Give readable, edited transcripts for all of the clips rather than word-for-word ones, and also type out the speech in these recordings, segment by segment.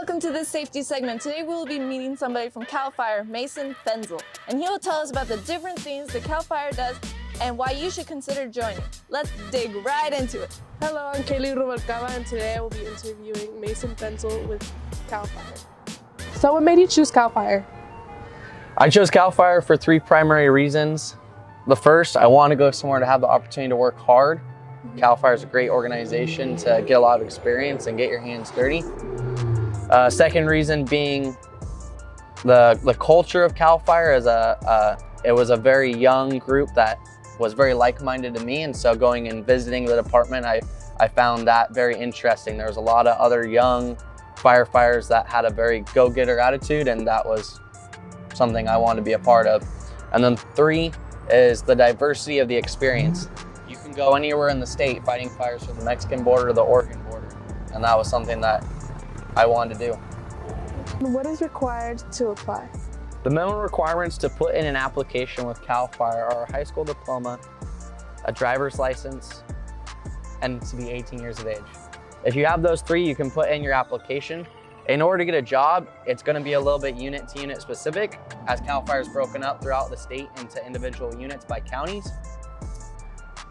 welcome to this safety segment. Today we will be meeting somebody from CAL FIRE, Mason Fenzl, and he will tell us about the different things that CAL FIRE does and why you should consider joining. Let's dig right into it. Hello, I'm Kaylee Rubalcaba, and today I will be interviewing Mason Fenzl with CAL FIRE. So what made you choose CAL FIRE? I chose CAL FIRE for three primary reasons. The first, I want to go somewhere to have the opportunity to work hard. CAL FIRE is a great organization to get a lot of experience and get your hands dirty. Second reason being the culture of CAL FIRE is it was a very young group that was very like-minded to me, and so going and visiting the department, I found that very interesting. There was a lot of other young firefighters that had a very go-getter attitude, and that was something I wanted to be a part of. And then three is the diversity of the experience. You can go anywhere in the state fighting fires from the Mexican border to the Oregon border, and that was something that I wanted to do. What is required to apply? The minimum requirements to put in an application with CAL FIRE are a high school diploma, a driver's license, and to be 18 years of age. If you have those three, you can put in your application. In order to get a job, it's going to be a little bit unit to unit specific, as CAL FIRE is broken up throughout the state into individual units by counties.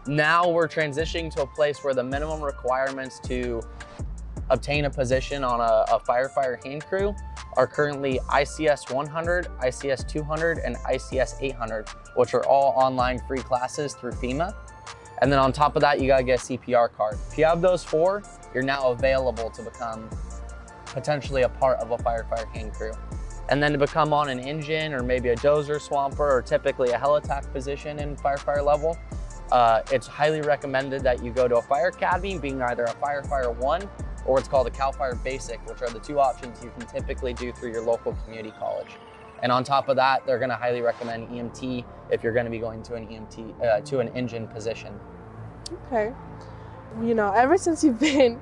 Now we're transitioning to a place where the minimum requirements to obtain a position on a firefighter hand crew are currently ICS 100, ICS 200, and ICS 800, which are all online free classes through FEMA. And then on top of that, you gotta get a CPR card. If you have those four, you're now available to become potentially a part of a firefighter hand crew. And then to become on an engine or maybe a dozer swamper or typically a helitack position in firefighter level, it's highly recommended that you go to a fire academy, being either a Firefighter 1 or what's called a CAL FIRE Basic, which are the two options you can typically do through your local community college. And on top of that, they're gonna highly recommend EMT if you're gonna be going to an EMT, to an engine position. Okay. You know, ever since you've been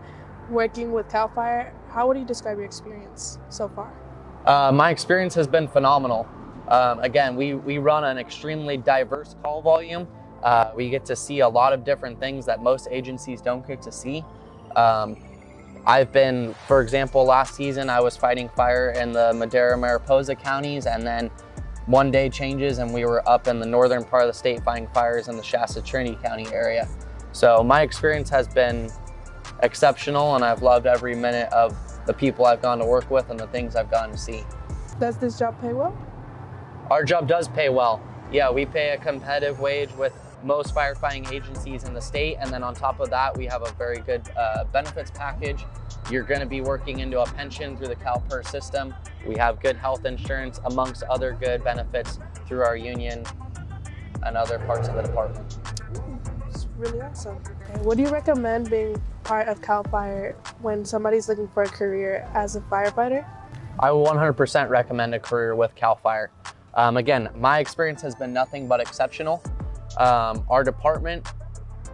working with CAL FIRE, how would you describe your experience so far? My experience has been phenomenal. Again, we run an extremely diverse call volume. We get to see a lot of different things that most agencies don't get to see. I've been, for example, last season I was fighting fire in the Madera, Mariposa counties, and then one day changes and we were up in the northern part of the state fighting fires in the Shasta Trinity County area. So my experience has been exceptional, and I've loved every minute of the people I've gone to work with and the things I've gotten to see. Does this job pay well? Our job does pay well. Yeah, we pay a competitive wage with most firefighting agencies in the state, and then on top of that, we have a very good benefits package. You're going to be working into a pension through the CalPERS system. We have good health insurance, amongst other good benefits through our union and other parts of the department. It's really awesome. Okay. What do you recommend being part of CAL FIRE when somebody's looking for a career as a firefighter? I will 100% recommend a career with CAL FIRE. Again, my experience has been nothing but exceptional. Our department,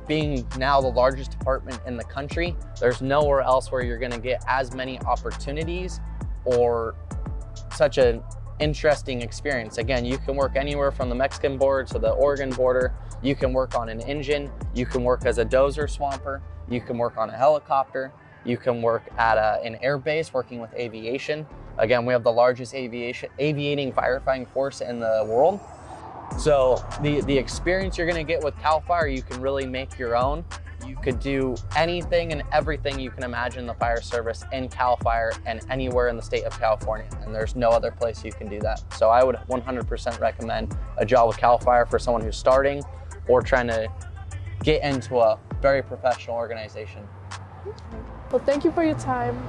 being now the largest department in the country, there's nowhere else where you're gonna get as many opportunities or such an interesting experience. Again, you can work anywhere from the Mexican border to the Oregon border. You can work on an engine. You can work as a dozer swamper. You can work on a helicopter. You can work at an air base working with aviation. Again, we have the largest aviating firefighting force in the world. So the experience you're gonna get with CAL FIRE, you can really make your own. You could do anything and everything you can imagine in the fire service in CAL FIRE and anywhere in the state of California, and there's no other place you can do that. So I would 100% recommend a job with CAL FIRE for someone who's starting or trying to get into a very professional organization. Well, thank you for your time.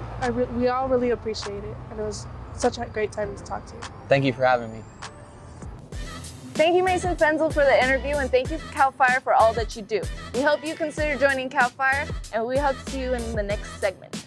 We all really appreciate it, and it was such a great time to talk to you. Thank you for having me. Thank you, Mason Fenzl, for the interview, and thank you, CAL FIRE, for all that you do. We hope you consider joining CAL FIRE, and we hope to see you in the next segment.